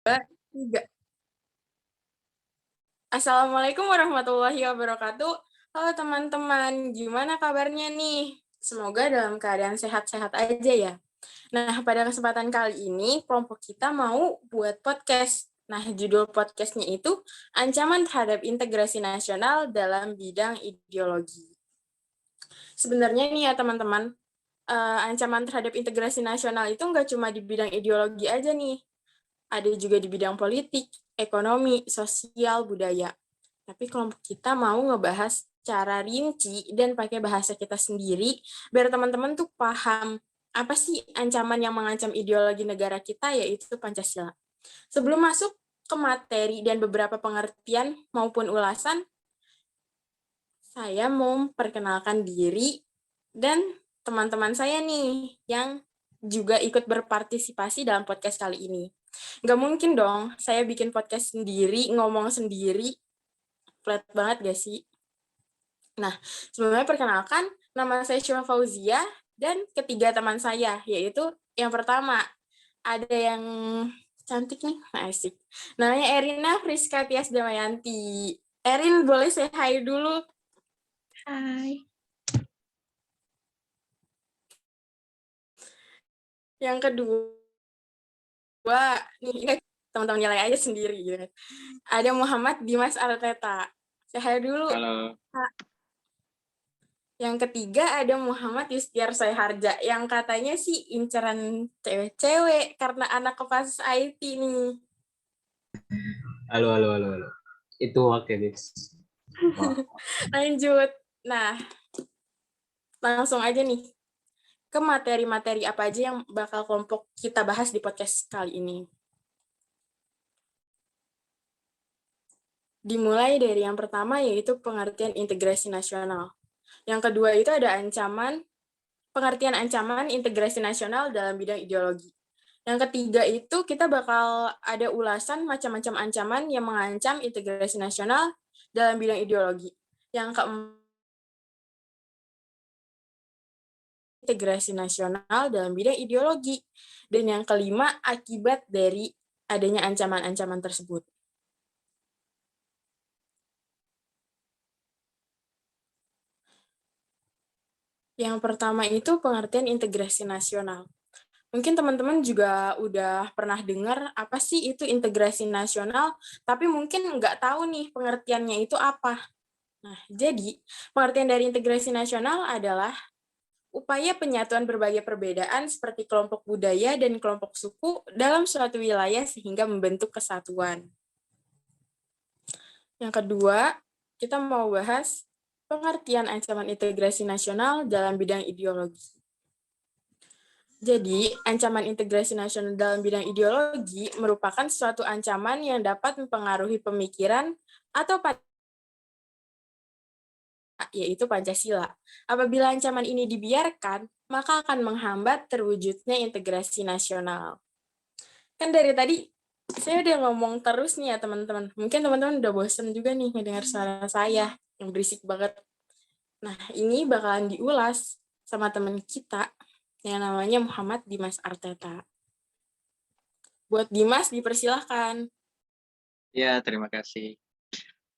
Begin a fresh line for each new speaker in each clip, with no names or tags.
Tiga. Assalamualaikum warahmatullahi wabarakatuh. Halo teman-teman, gimana kabarnya nih? Semoga dalam keadaan sehat-sehat aja ya. Nah, pada kesempatan kali ini, kelompok kita mau buat podcast. Nah, judul podcastnya itu Ancaman Terhadap Integrasi Nasional dalam Bidang Ideologi. Sebenarnya nih ya teman-teman, ancaman terhadap integrasi nasional itu nggak cuma di bidang ideologi aja nih, ada juga di bidang politik, ekonomi, sosial, budaya. Tapi kelompok kita mau ngebahas cara rinci dan pakai bahasa kita sendiri, biar teman-teman tuh paham apa sih ancaman yang mengancam ideologi negara kita, yaitu Pancasila. Sebelum masuk ke materi dan beberapa pengertian maupun ulasan, saya mau memperkenalkan diri dan teman-teman saya nih yang juga ikut berpartisipasi dalam podcast kali ini. Nggak mungkin dong saya bikin podcast sendiri, ngomong sendiri, flat banget gak sih? Nah, sebelumnya perkenalkan, nama saya Syura Fauzia, dan ketiga teman saya, yaitu yang pertama, ada yang cantik nih, asik. Namanya Erina Friska Tias Damayanti. Erin, boleh say hi dulu?
Hai.
Yang kedua, nih teman-teman nilai aja sendiri gitu. Ada Muhammad Dimas Arteta. Say hi dulu.
Halo.
Yang ketiga ada Muhammad Yustiar Soeharja, yang katanya sih inceran cewek-cewek karena anak Kopassus IT nih.
Halo. Itu oke, Dis.
Lanjut. Nah, langsung aja nih ke materi-materi apa aja yang bakal kelompok kita bahas di podcast kali ini. Dimulai dari yang pertama, yaitu pengertian integrasi nasional. Yang kedua itu ada pengertian ancaman integrasi nasional dalam bidang ideologi. Yang ketiga itu kita bakal ada ulasan macam-macam ancaman yang mengancam integrasi nasional dalam bidang ideologi. Yang keempat, integrasi nasional dalam bidang ideologi. Dan yang kelima, akibat dari adanya ancaman-ancaman tersebut. Yang pertama itu pengertian integrasi nasional. Mungkin teman-teman juga udah pernah dengar apa sih itu integrasi nasional, tapi mungkin nggak tahu nih pengertiannya itu apa. Nah, jadi pengertian dari integrasi nasional adalah upaya penyatuan berbagai perbedaan seperti kelompok budaya dan kelompok suku dalam suatu wilayah sehingga membentuk kesatuan. Yang kedua, kita mau bahas pengertian ancaman integrasi nasional dalam bidang ideologi. Jadi, ancaman integrasi nasional dalam bidang ideologi merupakan suatu ancaman yang dapat mempengaruhi pemikiran atau yaitu Pancasila. Apabila ancaman ini dibiarkan, maka akan menghambat terwujudnya integrasi nasional. Kan dari tadi saya udah ngomong terus nih ya teman-teman. Mungkin teman-teman udah bosen juga nih mendengar suara saya yang berisik banget. Nah, ini bakalan diulas sama teman kita yang namanya Muhammad Dimas Arteta. Buat Dimas, dipersilahkan.
Ya, terima kasih.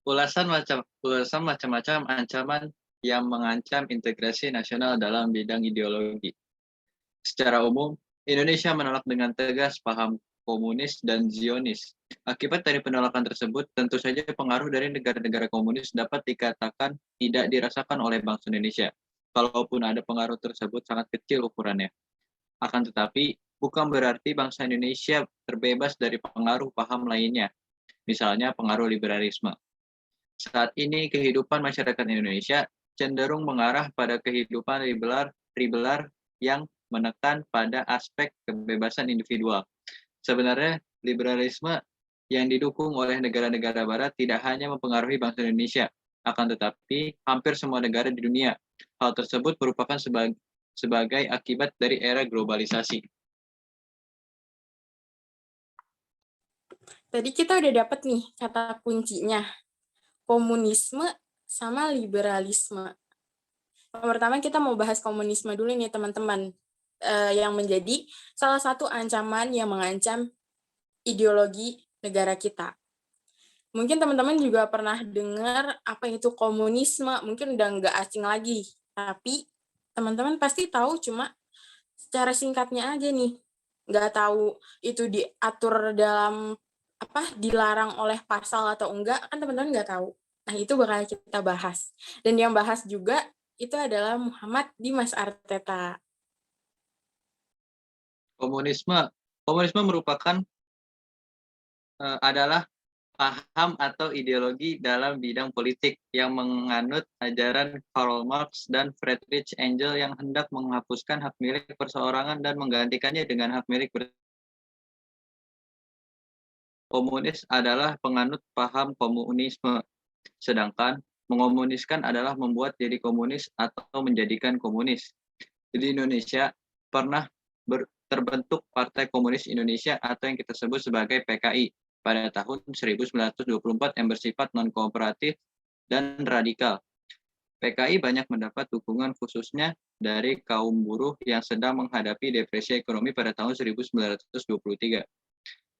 Ulasan macam-macam ancaman yang mengancam integrasi nasional dalam bidang ideologi. Secara umum, Indonesia menolak dengan tegas paham komunis dan Zionis. Akibat dari penolakan tersebut, tentu saja pengaruh dari negara-negara komunis dapat dikatakan tidak dirasakan oleh bangsa Indonesia. Kalaupun ada pengaruh tersebut sangat kecil ukurannya. Akan tetapi, bukan berarti bangsa Indonesia terbebas dari pengaruh paham lainnya, misalnya pengaruh liberalisme. Saat ini, kehidupan masyarakat Indonesia cenderung mengarah pada kehidupan liberal yang menekan pada aspek kebebasan individual. Sebenarnya, liberalisme yang didukung oleh negara-negara barat tidak hanya mempengaruhi bangsa Indonesia, akan tetapi hampir semua negara di dunia. Hal tersebut merupakan sebagai akibat dari era globalisasi.
Tadi kita udah dapat nih kata kuncinya, komunisme sama liberalisme. Pertama kita mau bahas komunisme dulu nih teman-teman, yang menjadi salah satu ancaman yang mengancam ideologi negara kita. Mungkin teman-teman juga pernah dengar apa itu komunisme, mungkin udah nggak asing lagi. Tapi teman-teman pasti tahu cuma secara singkatnya aja nih. Nggak tahu itu diatur dalam dilarang oleh pasal atau enggak, kan teman-teman nggak tahu. Nah, itu bakal kita bahas. Dan yang bahas juga itu adalah Muhammad Dimas Arteta.
Komunisme merupakan adalah paham atau ideologi dalam bidang politik yang menganut ajaran Karl Marx dan Friedrich Engels yang hendak menghapuskan hak milik perseorangan dan menggantikannya dengan hak milik komunis adalah penganut paham komunisme, sedangkan mengomuniskan adalah membuat jadi komunis atau menjadikan komunis. Di Indonesia pernah terbentuk Partai Komunis Indonesia atau yang kita sebut sebagai PKI pada tahun 1924 yang bersifat non-kooperatif dan radikal. PKI banyak mendapat dukungan khususnya dari kaum buruh yang sedang menghadapi depresi ekonomi pada tahun 1923.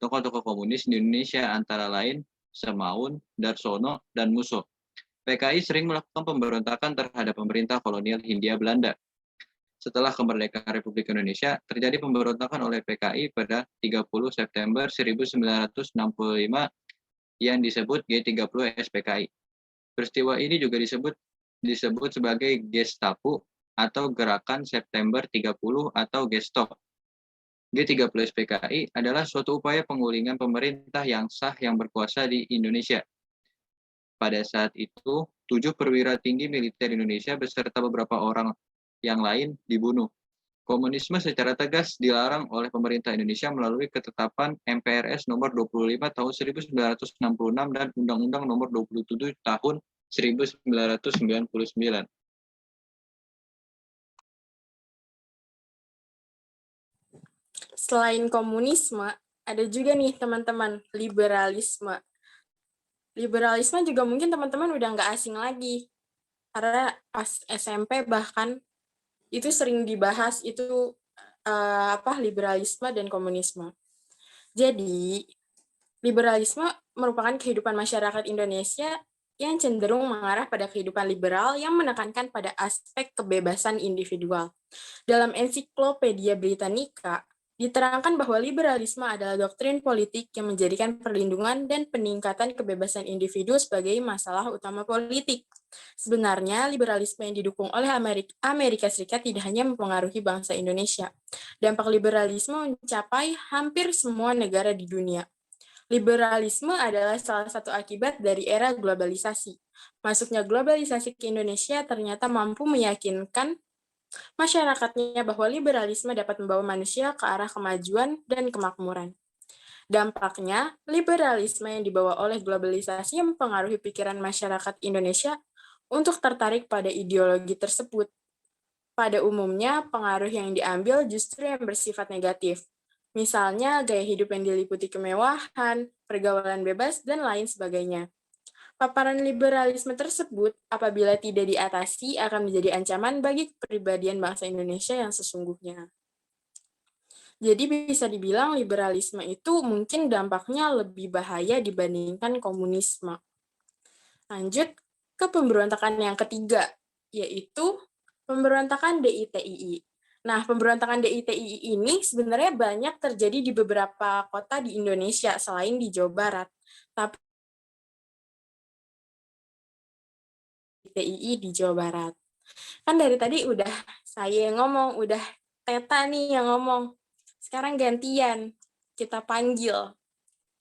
Tokoh-tokoh komunis di Indonesia antara lain Semaun, Darsono, dan Musso. PKI sering melakukan pemberontakan terhadap pemerintah kolonial Hindia Belanda. Setelah kemerdekaan Republik Indonesia, terjadi pemberontakan oleh PKI pada 30 September 1965 yang disebut G30 SPKI. Peristiwa ini juga disebut sebagai Gestapo atau Gerakan September 30 atau Gestop. G30 SPKI adalah suatu upaya pengulingan pemerintah yang sah yang berkuasa di Indonesia. Pada saat itu, 7 perwira tinggi militer Indonesia beserta beberapa orang yang lain dibunuh. Komunisme secara tegas dilarang oleh pemerintah Indonesia melalui ketetapan MPRS nomor 25 tahun 1966 dan Undang-Undang nomor 27 tahun 1999.
Selain komunisme, ada juga nih teman-teman, liberalisme. Liberalisme juga mungkin teman-teman udah nggak asing lagi. Karena pas SMP bahkan itu sering dibahas itu liberalisme dan komunisme. Jadi, liberalisme merupakan kehidupan masyarakat Indonesia yang cenderung mengarah pada kehidupan liberal yang menekankan pada aspek kebebasan individual. Dalam Ensiklopedia Britannica, diterangkan bahwa liberalisme adalah doktrin politik yang menjadikan perlindungan dan peningkatan kebebasan individu sebagai masalah utama politik. Sebenarnya, liberalisme yang didukung oleh Amerika Serikat tidak hanya mempengaruhi bangsa Indonesia. Dampak liberalisme mencapai hampir semua negara di dunia. Liberalisme adalah salah satu akibat dari era globalisasi. Masuknya globalisasi ke Indonesia ternyata mampu meyakinkan masyarakatnya bahwa liberalisme dapat membawa manusia ke arah kemajuan dan kemakmuran. Dampaknya, liberalisme yang dibawa oleh globalisasi mempengaruhi pikiran masyarakat Indonesia untuk tertarik pada ideologi tersebut. Pada umumnya, pengaruh yang diambil justru yang bersifat negatif. Misalnya, gaya hidup yang diliputi kemewahan, pergaulan bebas, dan lain sebagainya. Paparan liberalisme tersebut, apabila tidak diatasi, akan menjadi ancaman bagi kepribadian bangsa Indonesia yang sesungguhnya. Jadi bisa dibilang liberalisme itu mungkin dampaknya lebih bahaya dibandingkan komunisme. Lanjut ke pemberontakan yang ketiga, yaitu pemberontakan DITII. Nah, pemberontakan DITII ini sebenarnya banyak terjadi di beberapa kota di Indonesia selain di Jawa Barat. Tapi DITII di Jawa Barat. Kan dari tadi udah saya yang ngomong, udah Teta nih yang ngomong. Sekarang gantian, kita panggil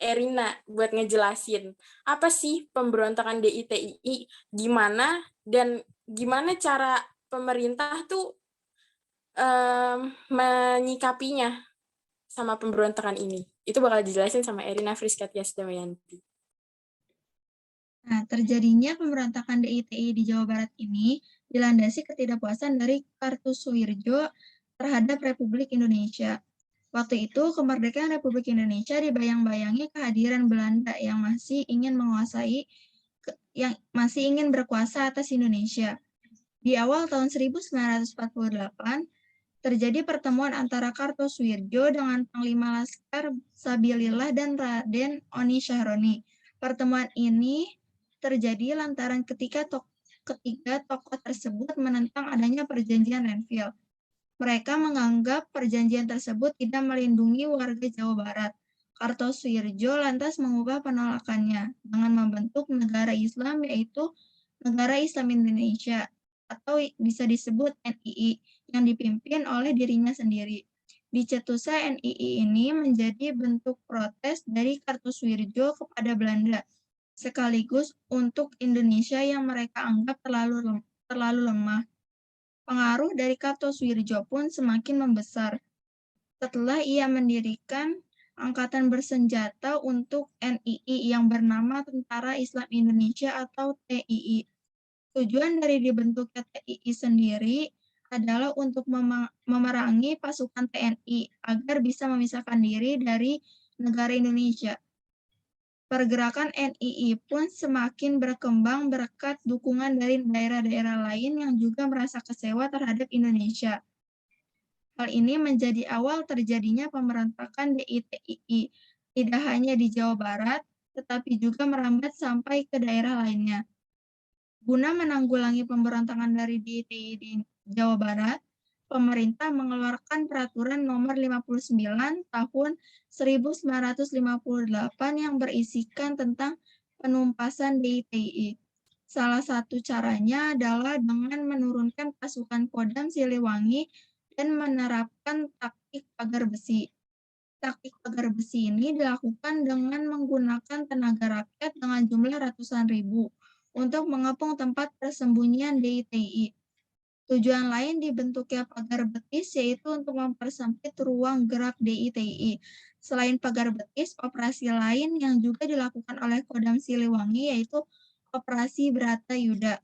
Erina buat ngejelasin apa sih pemberontakan DITII, gimana dan gimana cara pemerintah tuh menyikapinya sama pemberontakan ini. Itu bakal dijelasin sama Erina Friskatias Damayanti.
Nah, terjadinya pemberontakan DITI di Jawa Barat ini dilandasi ketidakpuasan dari Kartosoewirjo terhadap Republik Indonesia. Waktu itu, kemerdekaan Republik Indonesia dibayang-bayangi kehadiran Belanda yang masih ingin berkuasa atas Indonesia. Di awal tahun 1948, terjadi pertemuan antara Kartosuwirjo dengan Panglima Laskar Sabilillah dan Raden Oni Syahroni. Pertemuan ini terjadi lantaran ketiga tokoh tersebut menentang adanya perjanjian Renville. Mereka menganggap perjanjian tersebut tidak melindungi warga Jawa Barat. Kartosuwirjo lantas mengubah penolakannya dengan membentuk negara Islam, yaitu Negara Islam Indonesia, atau bisa disebut NII, yang dipimpin oleh dirinya sendiri. Dicetusnya NII ini menjadi bentuk protes dari Kartosuwirjo kepada Belanda, sekaligus untuk Indonesia yang mereka anggap terlalu lemah. Pengaruh dari Kartosuwirjo pun semakin membesar setelah ia mendirikan angkatan bersenjata untuk NII yang bernama Tentara Islam Indonesia atau TII. Tujuan dari dibentuknya TII sendiri adalah untuk memerangi pasukan TNI agar bisa memisahkan diri dari negara Indonesia. Pergerakan NII pun semakin berkembang berkat dukungan dari daerah-daerah lain yang juga merasa kecewa terhadap Indonesia. Hal ini menjadi awal terjadinya pemberontakan DITII, tidak hanya di Jawa Barat, tetapi juga merambat sampai ke daerah lainnya. Guna menanggulangi pemberontakan dari DITII di Jawa Barat, pemerintah mengeluarkan Peraturan Nomor 59 Tahun 1958 yang berisikan tentang penumpasan DITII. Salah satu caranya adalah dengan menurunkan pasukan Kodam Siliwangi dan menerapkan taktik pagar besi. Taktik pagar besi ini dilakukan dengan menggunakan tenaga rakyat dengan jumlah ratusan ribu untuk mengepung tempat persembunyian DITII. Tujuan lain dibentuknya pagar betis yaitu untuk mempersempit ruang gerak DITII. Selain pagar betis, operasi lain yang juga dilakukan oleh Kodam Siliwangi yaitu Operasi Bratayuda.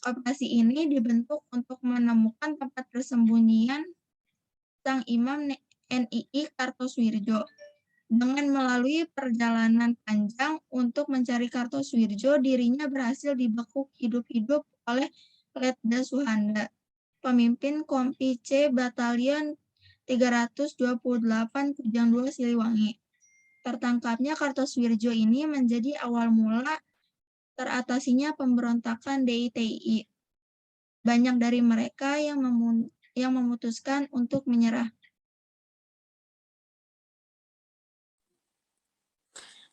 Operasi ini dibentuk untuk menemukan tempat persembunyian sang Imam NII Kartosuwirjo. Dengan melalui perjalanan panjang untuk mencari Kartosuwirjo, dirinya berhasil dibekuk hidup-hidup oleh Letda Suhanda, pemimpin Kompi C Batalion 328 Kujang II Siliwangi. Tertangkapnya Kartosuwirjo ini menjadi awal mula teratasinya pemberontakan DITII. Banyak dari mereka yang memutuskan untuk menyerah.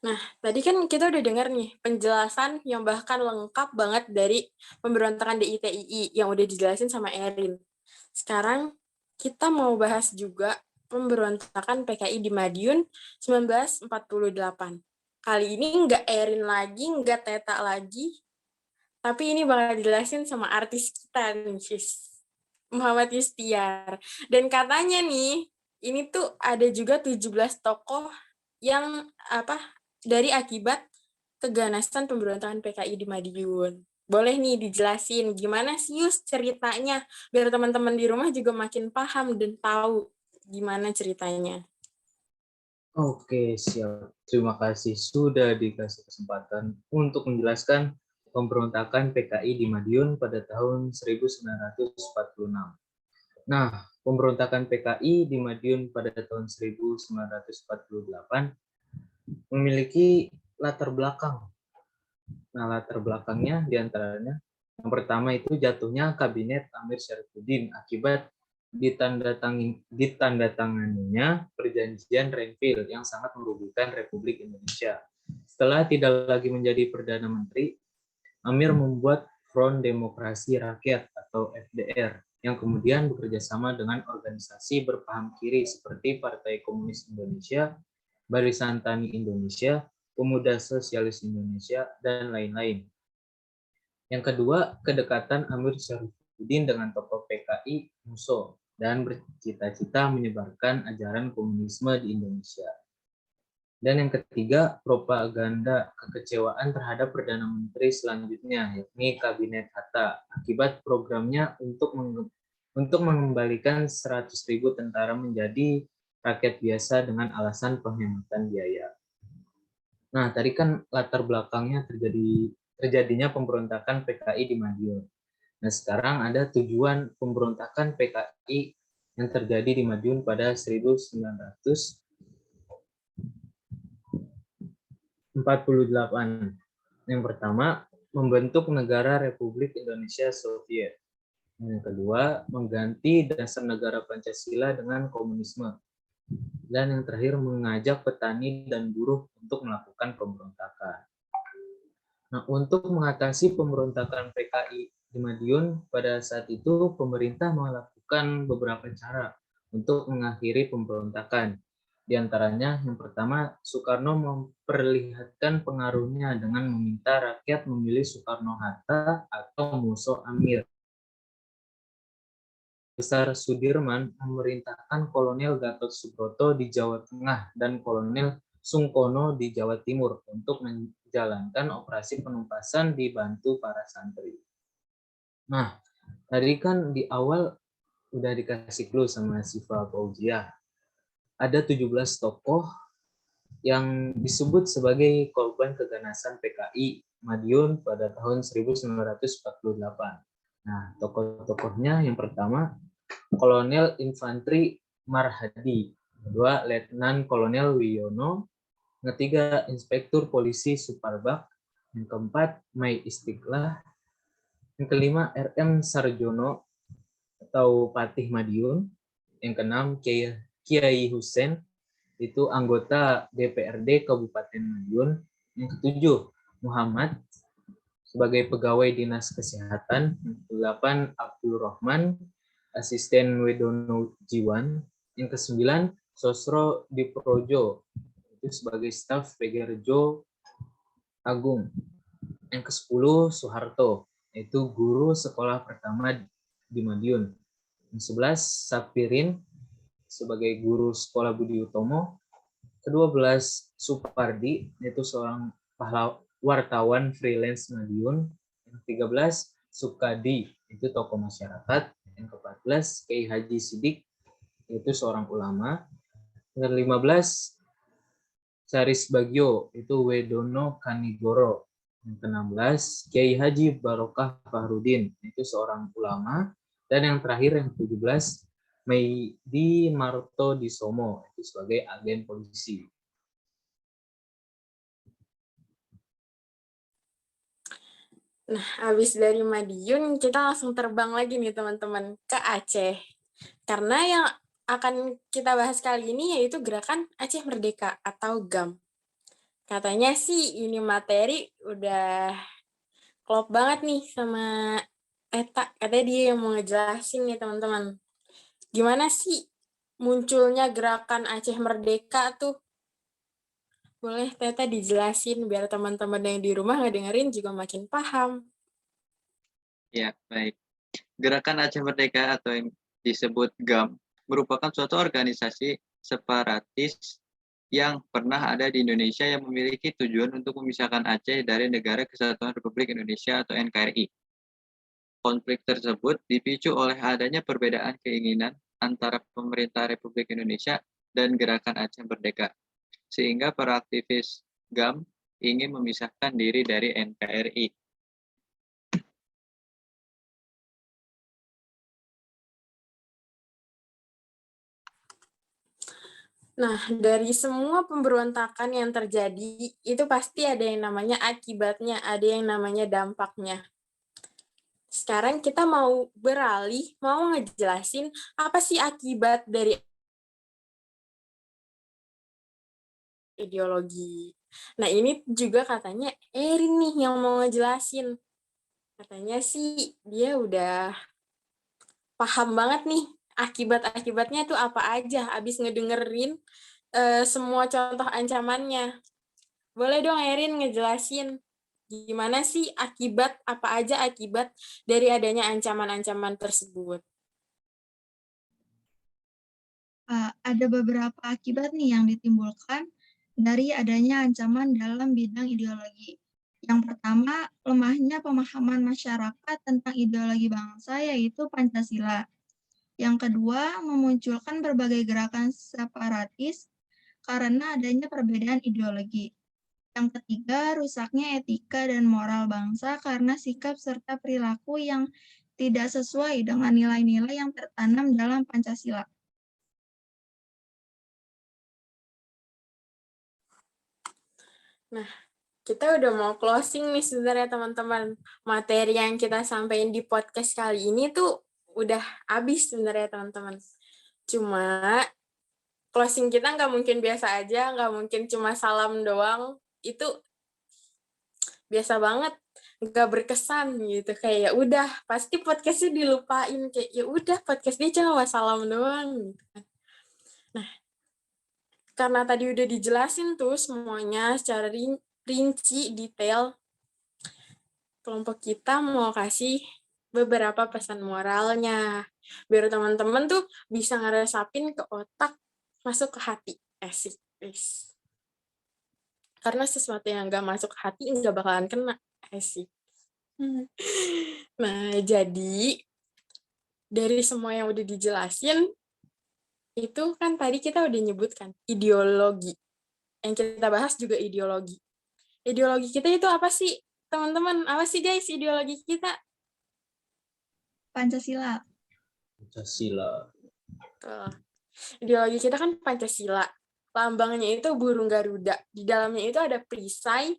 Nah, tadi kan kita udah dengar nih penjelasan yang bahkan lengkap banget dari pemberontakan DITII yang udah dijelasin sama Erin. Sekarang kita mau bahas juga pemberontakan PKI di Madiun 1948. Kali ini nggak Erin lagi, nggak Teta lagi, tapi ini bakal dijelasin sama artis kita nih, Muhammad Yustiar. Dan katanya nih, ini tuh ada juga 17 tokoh yang dari akibat keganasan pemberontakan PKI di Madiun. Boleh nih dijelasin gimana sih Yus ceritanya, biar teman-teman di rumah juga makin paham dan tahu gimana ceritanya.
Oke, siap. Terima kasih sudah dikasih kesempatan untuk menjelaskan pemberontakan PKI di Madiun pada tahun 1946. Nah, pemberontakan PKI di Madiun pada tahun 1948 memiliki latar belakang. Nah, latar belakangnya diantaranya yang pertama itu jatuhnya Kabinet Amir Syarifuddin akibat ditandatanganinya perjanjian Renville yang sangat merugikan Republik Indonesia. Setelah tidak lagi menjadi Perdana Menteri, Amir membuat Front Demokrasi Rakyat atau FDR yang kemudian bekerja sama dengan organisasi berpaham kiri seperti Partai Komunis Indonesia, Barisan Tani Indonesia, Pemuda Sosialis Indonesia, dan lain-lain. Yang kedua, kedekatan Amir Syarifuddin dengan tokoh PKI Musso dan bercita-cita menyebarkan ajaran komunisme di Indonesia. Dan yang ketiga, propaganda kekecewaan terhadap Perdana Menteri selanjutnya, yakni Kabinet Hatta, akibat programnya untuk mengembalikan 100.000 tentara menjadi rakyat biasa dengan alasan penghematan biaya. Nah, tadi kan latar belakangnya terjadinya pemberontakan PKI di Madiun. Nah, sekarang ada tujuan pemberontakan PKI yang terjadi di Madiun pada 1948. Yang pertama, membentuk negara Republik Indonesia Soviet. Yang kedua, mengganti dasar negara Pancasila dengan komunisme. Dan yang terakhir, mengajak petani dan buruh untuk melakukan pemberontakan. Nah, untuk mengatasi pemberontakan PKI di Madiun pada saat itu, pemerintah melakukan beberapa cara untuk mengakhiri pemberontakan. Di antaranya, yang pertama, Soekarno memperlihatkan pengaruhnya dengan meminta rakyat memilih Soekarno-Hatta atau Muso Amir. Besar Sudirman memerintahkan Kolonel Gatot Subroto di Jawa Tengah dan Kolonel Sungkono di Jawa Timur untuk menjalankan operasi penumpasan dibantu para santri. Nah, tadi kan di awal udah dikasih clue sama Siva Fauzia. Ada 17 tokoh yang disebut sebagai korban keganasan PKI Madiun pada tahun 1948. Nah, tokoh-tokohnya yang pertama Kolonel Infanteri Marhadi, kedua Letnan Kolonel Wiono, ketiga Inspektur Polisi Suparbak, yang keempat Mai Istiqlah, yang kelima RM Sarjono atau Patih Madiun, yang keenam Kiai Hussein, itu anggota DPRD Kabupaten Madiun, yang ketujuh Muhammad sebagai pegawai dinas kesehatan, yang ke-8 Abdul Rahman, asisten Wedono Jiwan, yang ke-9 Sosro Diprojo, itu sebagai staf PGRjo Agung, yang ke-10 Soeharto, yaitu guru sekolah pertama di Madiun, yang 11 Sapirin sebagai guru sekolah Budi Utomo, ke-12 Supardi, yaitu seorang wartawan freelance Madiun, yang 13 Sukadi, itu tokoh masyarakat, yang ke-14 Kiai Haji Sidik, itu seorang ulama, yang ke-15 Saris Bagio, itu Wedono Kanigoro, yang ke-16 Kiai Haji Barokah Fahrudin, itu seorang ulama, dan yang terakhir yang ke-17 Meidi Marto Disomo, itu sebagai agen polisi.
Nah, habis dari Madiun, kita langsung terbang lagi nih teman-teman ke Aceh. Karena yang akan kita bahas kali ini yaitu Gerakan Aceh Merdeka atau GAM. Katanya sih ini materi udah klop banget nih sama Eta. Katanya dia yang mau ngejelasin nih teman-teman. Gimana sih munculnya Gerakan Aceh Merdeka tuh? Boleh Teta dijelasin biar teman-teman yang di rumah ngedengerin juga makin paham.
Ya, baik. Gerakan Aceh Merdeka atau yang disebut GAM merupakan suatu organisasi separatis yang pernah ada di Indonesia yang memiliki tujuan untuk memisahkan Aceh dari Negara Kesatuan Republik Indonesia atau NKRI. Konflik tersebut dipicu oleh adanya perbedaan keinginan antara pemerintah Republik Indonesia dan Gerakan Aceh Merdeka, sehingga para aktivis GAM ingin memisahkan diri dari NKRI.
Nah, dari semua pemberontakan yang terjadi, itu pasti ada yang namanya akibatnya, ada yang namanya dampaknya. Sekarang kita mau beralih, mau ngejelasin apa sih akibat dari ideologi. Nah, ini juga katanya Erin nih yang mau ngejelasin. Katanya sih dia udah paham banget nih akibat-akibatnya tuh apa aja abis ngedengerin semua contoh ancamannya. Boleh dong Erin ngejelasin gimana sih akibat, apa aja akibat dari adanya ancaman-ancaman tersebut?
Ada beberapa akibat nih yang ditimbulkan dari adanya ancaman dalam bidang ideologi. Yang pertama, lemahnya pemahaman masyarakat tentang ideologi bangsa, yaitu Pancasila. Yang kedua, memunculkan berbagai gerakan separatis karena adanya perbedaan ideologi. Yang ketiga, rusaknya etika dan moral bangsa karena sikap serta perilaku yang tidak sesuai dengan nilai-nilai yang tertanam dalam Pancasila.
Nah, kita udah mau closing nih sebenarnya teman-teman. Materi yang kita sampaikan di podcast kali ini tuh udah habis sebenarnya teman-teman. Cuma closing kita nggak mungkin biasa aja, nggak mungkin cuma salam doang. Itu biasa banget, nggak berkesan gitu. Kayak ya udah, pasti podcastnya dilupain. Kayak ya udah, podcastnya cuma salam doang. Gitu. Nah, karena tadi udah dijelasin tuh semuanya secara rinci, detail, kelompok kita mau kasih beberapa pesan moralnya. Biar teman-teman tuh bisa ngeresapin ke otak, masuk ke hati. Asik. Karena sesuatu yang nggak masuk ke hati nggak bakalan kena. Asik. Nah, jadi dari semua yang udah dijelasin, itu kan tadi kita udah nyebutkan ideologi. Yang kita bahas juga ideologi. Ideologi kita itu apa sih? Teman-teman, apa sih guys ideologi kita?
Pancasila.
Pancasila.
Ideologi kita kan Pancasila. Lambangnya itu burung Garuda. Di dalamnya itu ada perisai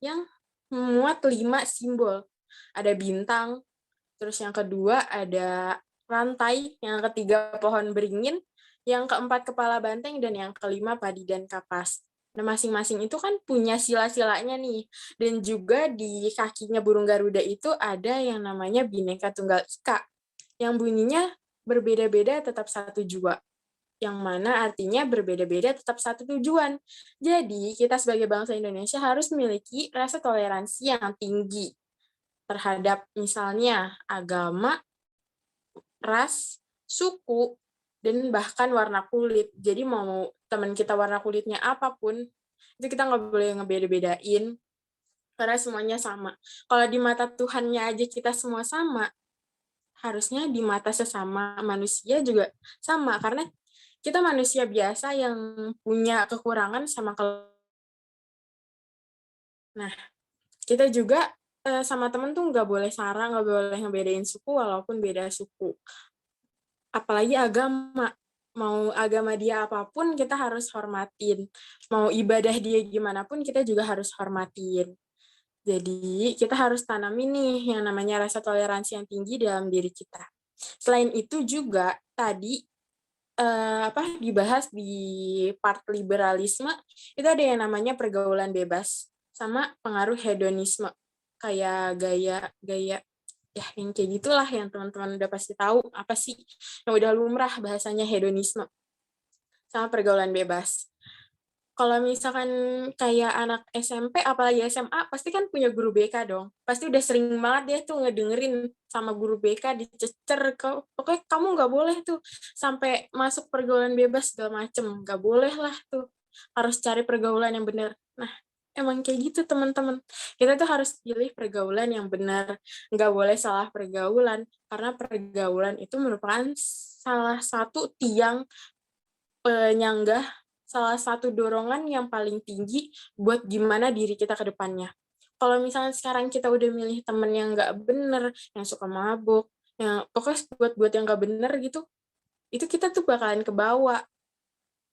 yang memuat 5 simbol. Ada bintang, terus yang kedua ada rantai, yang ketiga pohon beringin, yang keempat kepala banteng, dan yang kelima padi dan kapas. Nah, masing-masing itu kan punya sila-silanya nih. Dan juga di kakinya burung Garuda itu ada yang namanya Bhinneka Tunggal Ika, yang bunyinya berbeda-beda tetap satu jua. Yang mana artinya berbeda-beda tetap satu tujuan. Jadi, kita sebagai bangsa Indonesia harus memiliki rasa toleransi yang tinggi terhadap misalnya agama, ras, suku, dan bahkan warna kulit. Jadi mau teman kita warna kulitnya apapun, itu kita nggak boleh ngebeda-bedain, karena semuanya sama. Kalau di mata Tuhannya aja kita semua sama, harusnya di mata sesama manusia juga sama, karena kita manusia biasa yang punya kekurangan sama Nah, kita juga sama temen tuh nggak boleh sara, nggak boleh ngebedain suku walaupun beda suku. Apalagi agama. Mau agama dia apapun, kita harus hormatin. Mau ibadah dia gimana pun, kita juga harus hormatin. Jadi, kita harus tanamin nih yang namanya rasa toleransi yang tinggi dalam diri kita. Selain itu juga, tadi dibahas di part liberalisme, itu ada yang namanya pergaulan bebas, sama pengaruh hedonisme. Kayak gaya ya yang kayak gitulah yang teman-teman udah pasti tahu apa sih yang udah lumrah bahasanya hedonisme sama pergaulan bebas. Kalau misalkan kayak anak SMP apalagi SMA pasti kan punya guru BK dong. Pasti udah sering banget dia tuh ngedengerin sama guru BK dicecer ke pokoknya kamu nggak boleh tuh sampai masuk pergaulan bebas segala macem. Nggak boleh lah tuh. Harus cari pergaulan yang benar. Nah, emang kayak gitu teman-teman. Kita tuh harus pilih pergaulan yang benar. Nggak boleh salah pergaulan. Karena pergaulan itu merupakan salah satu tiang penyanggah, salah satu dorongan yang paling tinggi buat gimana diri kita ke depannya. Kalau misalnya sekarang kita udah milih temen yang nggak bener, yang suka mabuk, yang pokoknya buat yang nggak bener gitu, itu kita tuh bakalan kebawa.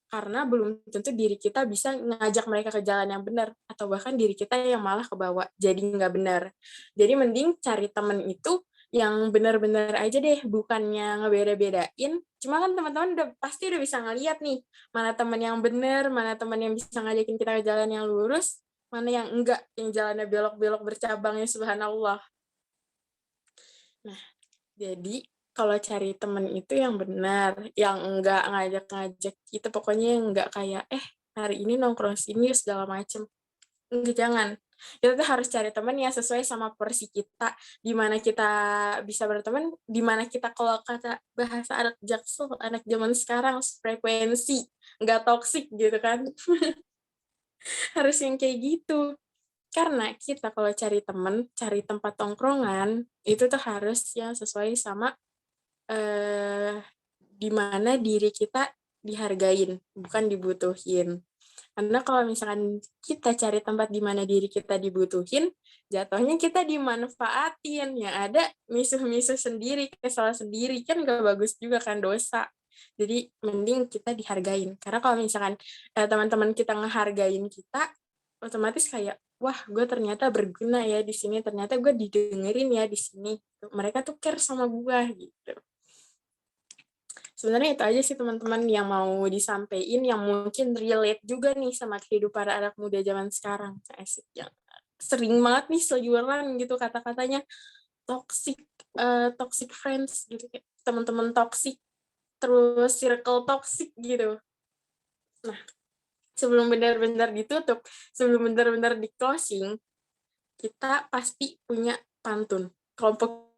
Karena belum tentu diri kita bisa ngajak mereka ke jalan yang benar, atau bahkan diri kita yang malah kebawa, jadi nggak benar. Jadi mending cari temen itu yang benar-benar aja deh, bukannya ngebeda-bedain. Cuma kan teman-teman pasti udah bisa ngeliat nih, mana teman yang benar, mana teman yang bisa ngajakin kita ke jalan yang lurus, mana yang enggak, yang jalannya belok-belok bercabangnya subhanallah. Nah, jadi kalau cari temen itu yang benar, yang enggak ngajak-ngajak kita, pokoknya yang enggak kayak, hari ini nongkrong sini segala macem. Enggak, jangan. Kita tuh harus cari teman yang sesuai sama porsi kita, di mana kita bisa berteman, di mana kita kalau kata bahasa anak jaksel, anak zaman sekarang, frekuensi, enggak toksik gitu kan. Harus yang kayak gitu. Karena kita kalau cari teman, cari tempat tongkrongan, itu tuh harus yang sesuai sama di mana diri kita dihargain, bukan dibutuhin. Karena kalau misalkan kita cari tempat di mana diri kita dibutuhin, jatuhnya kita dimanfaatin. Yang ada misuh-misuh sendiri, kesal sendiri, kan gak bagus juga kan, dosa. Jadi mending kita dihargain. Karena kalau misalkan teman-teman kita ngehargain kita, otomatis kayak, wah gue ternyata berguna ya di sini, ternyata gue didengerin ya di sini. Mereka tuh care sama gue gitu. Sebenarnya itu aja sih teman-teman yang mau disampaikan, yang mungkin relate juga nih sama kehidupan anak muda zaman sekarang. Asik, yang sering banget nih seliweran gitu kata-katanya, toxic, toxic friends gitu, kayak teman-teman toxic, terus circle toxic gitu. Nah, sebelum benar-benar ditutup, sebelum benar-benar di closing, kita pasti punya pantun. Kelompok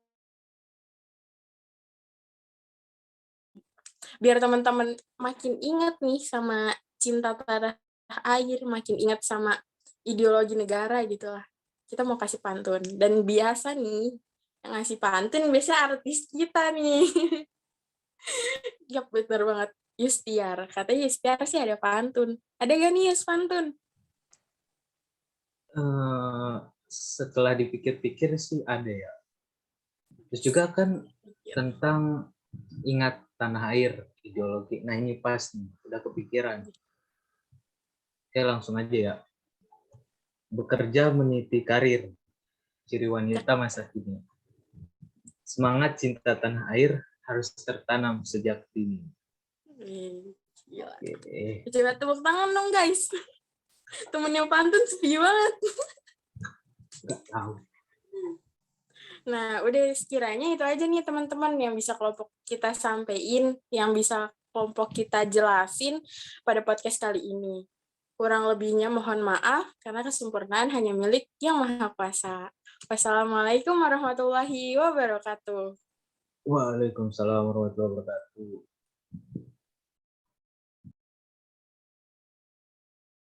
biar teman-teman makin ingat nih sama cinta tanah air, makin ingat sama ideologi negara gitu lah. Kita mau kasih pantun. Dan biasa nih, yang ngasih pantun biasanya artis kita nih. Yap, bener banget. Yustiar. Katanya Yustiar sih ada pantun. Ada gak nih Yus pantun?
Setelah dipikir-pikir sih ada ya. Terus juga kan tentang ingat tanah air, ideologi. Nah ini pas nih, udah kepikiran. Oke langsung aja ya. Bekerja meniti karir, ciri wanita masa kini. Semangat cinta tanah air harus tertanam sejak dini.
Gila.
Oke.
Coba tepuk tangan dong guys. Temennya pantun sepi banget.
Nggak tahu.
Nah, udah sekiranya itu aja nih teman-teman yang bisa kelompok kita sampein, yang bisa kelompok kita jelasin pada podcast kali ini. Kurang lebihnya mohon maaf, karena kesempurnaan hanya milik Yang Maha Kuasa. Wassalamualaikum warahmatullahi wabarakatuh.
Waalaikumsalam warahmatullahi wabarakatuh.